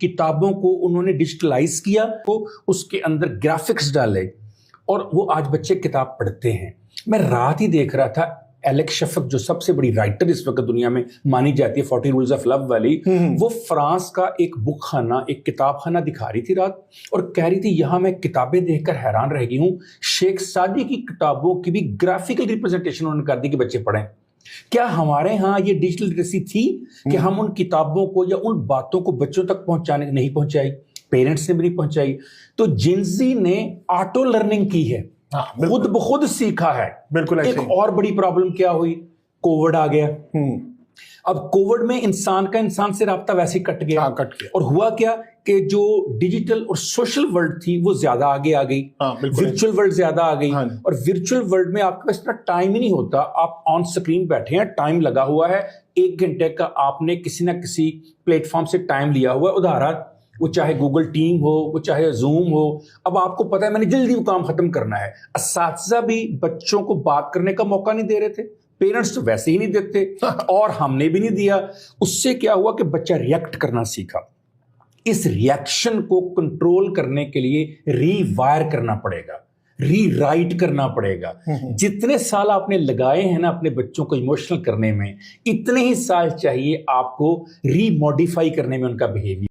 کتابوں کو انہوں نے ڈیجیٹلائز کیا، وہ اس کے اندر گرافکس ڈالے اور وہ آج بچے کتاب پڑھتے ہیں۔ میں رات ہی دیکھ رہا تھا ایلیکس شفق جو سب سے بڑی رائٹر اس وقت دنیا میں مانی جاتی ہے 40 رولز آف لو والی، وہ فرانس کا ایک بک خانہ، ایک کتاب خانہ دکھا رہی تھی رات، اور کہہ رہی تھی یہاں میں کتابیں دیکھ کر حیران رہ گئی ہوں، شیخ سعدی کی کتابوں کی بھی گرافیکل ریپرزنٹیشن انہوں نے کر دی کہ بچے پڑھیں۔ کیا ہمارے ہاں یہ ڈیجیٹل لٹریسی تھی کہ ہم ان کتابوں کو یا ان باتوں کو بچوں تک پہنچانے نہیں پہنچائی، پیرنٹس نے بھی نہیں پہنچائی؟ تو جنزی نے آٹو لرننگ کی ہے، خود بخود سیکھا ہے۔ بالکل ایک اور بڑی پرابلم کیا ہوئی، کووڈ آ گیا۔ اب کووڈ میں انسان کا انسان سے رابطہ ویسے ہی کٹ گیا، اور ہوا کیا کہ جو ڈیجیٹل اور سوشل ورلڈ تھی وہ زیادہ آگے آ گئی، ورچوئل ورلڈ زیادہ آ گئی، اور ورچوئل ورلڈ میں آپ کے پاس اتنا ٹائم ہی نہیں ہوتا، آپ آن سکرین بیٹھے ہیں، ٹائم لگا ہوا ہے، 1 گھنٹے کا آپ نے کسی نہ کسی پلیٹ فارم سے ٹائم لیا ہوا ہے ادھارت، وہ چاہے گوگل ٹیم ہو، وہ چاہے زوم ہو۔ اب آپ کو پتا ہے میں نے جلدی وہ کام ختم کرنا ہے۔ اساتذہ بھی بچوں کو بات کرنے کا موقع نہیں دے رہے تھے، پیرنٹس تو ویسے ہی نہیں دیتے، اور ہم نے بھی نہیں دیا۔ اس سے کیا ہوا کہ بچہ ریئیکٹ کرنا سیکھا۔ اس ریئیکشن کو کنٹرول کرنے کے لیے ری وائر کرنا پڑے گا، ری رائٹ کرنا پڑے گا۔ جتنے سال آپ نے لگائے ہیں نا اپنے بچوں کو ایموشنل کرنے میں، اتنے ہی سال چاہیے آپ کو ری موڈیفائی کرنے میں ان کا بیہیویئر۔